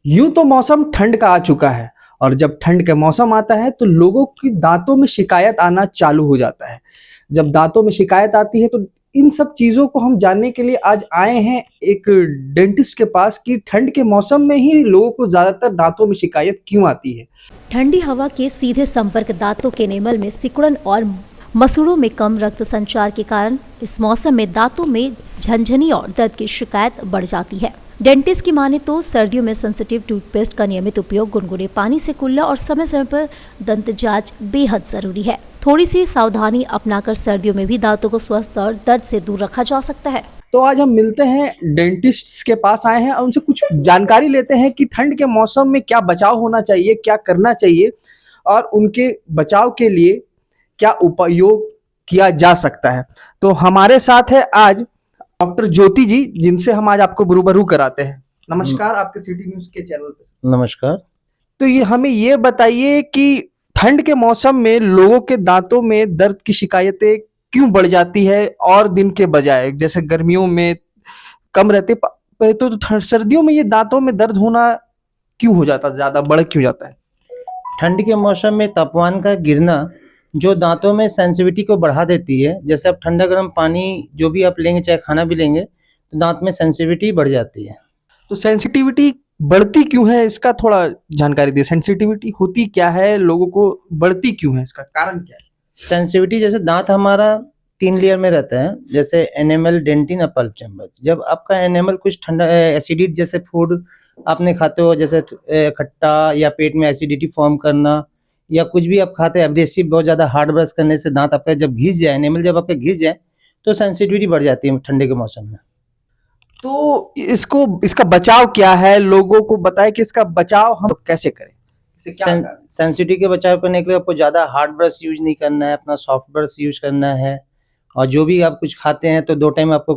यूं तो मौसम ठंड का आ चुका है और जब ठंड का मौसम आता है तो लोगों की दांतों में शिकायत आना चालू हो जाता है। जब दांतों में शिकायत आती है तो इन सब चीज़ों को हम जानने के लिए आज आए हैं एक डेंटिस्ट के पास कि ठंड के मौसम में ही लोगों को ज़्यादातर दांतों में शिकायत क्यों आती है। ठंडी हवा के सीधे संपर्क दांतों के एनेमल में सिकुड़न और मसूड़ों में कम रक्त संचार के कारण इस मौसम में दांतों में झनझनी और दर्द की शिकायत बढ़ जाती है। डेंटिस्ट की माने तो सर्दियों में सेंसिटिव टूथपेस्ट का नियमित उपयोग, गुनगुने पानी से कुल्ला और समय समय पर दंत जांच बेहद जरूरी है। थोड़ी सी सावधानी अपनाकर सर्दियों में भी दांतों को स्वस्थ और दर्द से दूर रखा जा सकता है। तो आज हम मिलते हैं डेंटिस्ट के पास आए हैं और उनसे कुछ जानकारी लेते हैं कि ठंड के मौसम में क्या बचाव होना चाहिए, क्या करना चाहिए और उनके बचाव के लिए क्या उपयोग किया जा सकता है। तो हमारे साथ है आज डॉक्टर ज्योति जी, जिनसे हम आज आपको रूबरू कराते हैं। नमस्कार, आपके सिटी न्यूज के चैनल पे। नमस्कार। तो ये हमें ये बताइए कि ठंड के मौसम में लोगों के दांतों में दर्द की शिकायतें क्यों बढ़ जाती है और दिन के बजाय, जैसे गर्मियों में कम रहते तो सर्दियों में ये दांतों में दर्द होना क्यों हो जाता, ज्यादा बढ़ क्यों जाता है? ठंड के मौसम में तापमान का गिरना जो दांतों में सेंसिटिविटी को बढ़ा देती है। जैसे आप ठंडा गर्म पानी जो भी आप लेंगे, चाहे खाना भी लेंगे, तो दांत में सेंसिटिविटी बढ़ जाती है। तो सेंसिटिविटी बढ़ती क्यों है, इसका थोड़ा जानकारी दिए। सेंसिटिविटी होती क्या है, लोगों को बढ़ती क्यों है, इसका कारण क्या है? सेंसिटिविटी, जैसे दांत हमारा 3 लेयर में रहता है, जैसे एनेमल, डेंटिन और पल्प चैम्बर। जब आपका एनेमल कुछ ठंडा एसिडिटी, जैसे फूड आपने खाते हो, जैसे खट्टा या पेट में एसिडिटी फॉर्म करना, या कुछ भी आप खाते हैं एब्रेसिव, बहुत ज़्यादा हार्ड ब्रश करने से दांत आपका जब घिस जाए, एनेमल जब आपका घिस जाए, तो सेंसिटिविटी बढ़ जाती है ठंडे के मौसम में। तो इसका बचाव क्या है, लोगों को बताएं कि इसका बचाव हम कैसे करें, इसे क्या करें? सेंसिटिविटी के बचाव करने के लिए आपको ज़्यादा हार्ड ब्रश यूज नहीं करना है, अपना सॉफ्ट ब्रश यूज करना है। और जो भी आप कुछ खाते हैं तो 2 टाइम आपको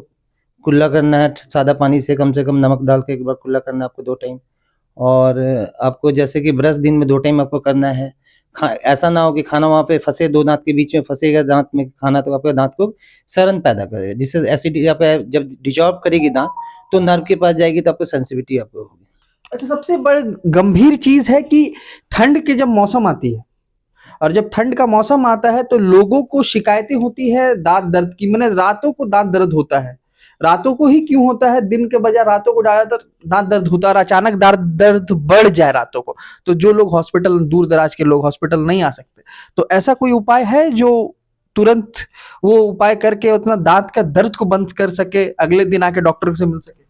कुल्ला करना है, सादा पानी से कम नमक डाल के एक बार कुल्ला करना है आपको 2 टाइम। और आपको जैसे कि ब्रश दिन में 2 टाइम आपको करना है। ऐसा ना हो कि खाना वहाँ पे फंसे, 2 दांत के बीच में फंसेगा दांत में खाना, तो आपके दांत को सड़न पैदा करेगा, जिससे एसिडिटी आप जब डिजॉल्व करेगी दांत, तो नर्व के पास जाएगी, तो आपको सेंसिटिविटी आपको होगी। अच्छा, सबसे बड़ी गंभीर चीज है कि ठंड के जब मौसम आती है और जब ठंड का मौसम आता है तो लोगों को शिकायतें होती है दांत दर्द की। मैंने रातों को दांत दर्द होता है, रातों को ही क्यों होता है, दिन के बजाय रातों को ज्यादातर दांत दर्द होता है और अचानक दांत दर्द बढ़ जाए रातों को, तो जो लोग हॉस्पिटल, दूर दराज के लोग हॉस्पिटल नहीं आ सकते, तो ऐसा कोई उपाय है जो तुरंत वो उपाय करके उतना दांत का दर्द को बंद कर सके, अगले दिन आके डॉक्टर से मिल सके?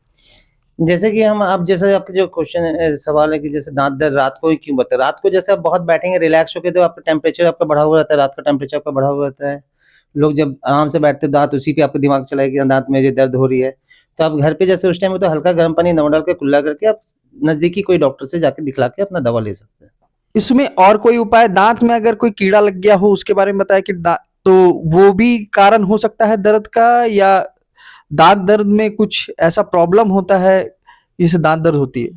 जैसे कि हम, आप जैसे आपके जो क्वेश्चन है, सवाल है कि जैसे दांत दर्द रात को ही क्यों बढ़ता है। रात को जैसे आप बहुत बैठेंगे रिलैक्स होकर, तो आपका टेम्परेचर आपका बढ़ा हुआ रहता है, रात का टेम्परेचर आपका बढ़ा हुआ रहता है। लोग जब आराम से बैठते हैं, दांत उसी पे आपका दिमाग चलाएगा कि दांत में ये दर्द हो रही है, तो आप घर पे जैसे उस टाइम में तो हल्का गर्म पानी नमक डाल के कुल्ला करके आप नजदीकी कोई डॉक्टर से जाके दिखला के अपना दवा ले सकते हैं। इसमें और कोई उपाय, दांत में अगर कोई कीड़ा लग गया हो उसके बारे में बताया कि तो वो भी कारण हो सकता है दर्द का, या दांत दर्द में कुछ ऐसा प्रॉब्लम होता है जिससे दांत दर्द होती है?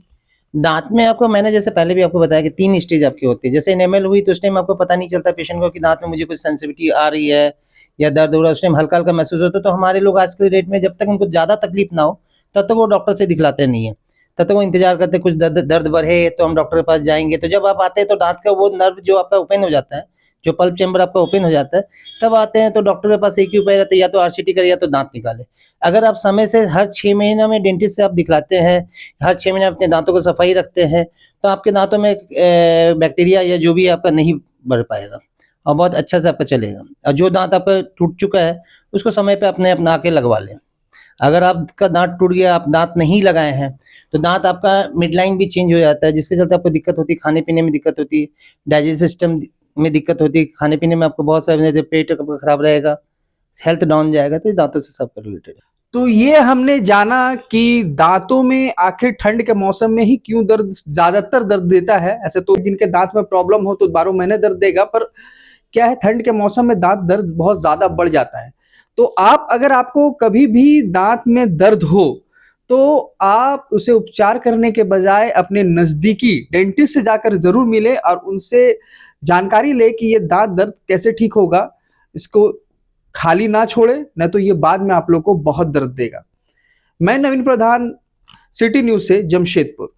दांत में आपको, मैंने जैसे पहले भी आपको बताया कि 3 स्टेज आपकी होती है। जैसे एनेमल हुई तो उस टाइम आपको पता नहीं चलता पेशेंट को कि दांत में मुझे कुछ सेंसिटिविटी आ रही है या दर्द हो रहा है, उस टाइम हल्का हल्का महसूस होता है। तो हमारे लोग आज के डेट में जब तक उनको ज़्यादा तकलीफ ना हो तब तक वो डॉक्टर से दिखलाते नहीं है, तब तक वो इंतजार करते कुछ दर्द बढ़े तो हम डॉक्टर के पास जाएंगे। तो जब आप आते हैं तो दांत का वो नर्व जो आपका ओपन हो जाता है, जो पल्प चैम्बर आपका ओपन हो जाता है, तब आते हैं तो डॉक्टर के पास एक ही उपाय रहता है, या तो आरसीटी करे या तो दांत निकाले। अगर आप समय से हर 6 महीने में डेंटिस्ट से आप दिखलाते हैं, हर 6 महीने अपने दांतों को सफाई रखते हैं, तो आपके दांतों में बैक्टीरिया या जो भी आपका नहीं बढ़ पाएगा और बहुत अच्छा से आपका चलेगा। और जो दांत आपका टूट चुका है उसको समय पे अपने अपना के लगवा लें। अगर आपका दांत टूट गया, आप दांत नहीं लगाए हैं, तो दांत आपका मिड लाइन भी चेंज हो जाता है, जिसके चलते आपको दिक्कत होती है, खाने पीने में दिक्कत होती है, डाइजेस्ट सिस्टम में दिक्कत होती है, खाने पीने में आपको बहुत सारे, पेट खराब रहेगा, हेल्थ डाउन जाएगा। तो दांतों से सब रिलेटेड है। तो ये हमने जाना कि दांतों में आखिर ठंड के मौसम में ही क्यों दर्द, ज्यादातर दर्द देता है। ऐसे तो जिनके दांत में प्रॉब्लम हो तो 12 महीने दर्द देगा, पर क्या है, ठंड के मौसम में दांत दर्द बहुत ज्यादा बढ़ जाता है। तो आप, अगर आपको कभी भी दांत में दर्द हो तो आप उसे उपचार करने के बजाय अपने नजदीकी डेंटिस्ट से जाकर जरूर मिले और उनसे जानकारी ले कि ये दांत दर्द कैसे ठीक होगा। इसको खाली ना छोड़े, नहीं तो ये बाद में आप लोग को बहुत दर्द देगा। मैं नवीन प्रधान, सिटी न्यूज से जमशेदपुर।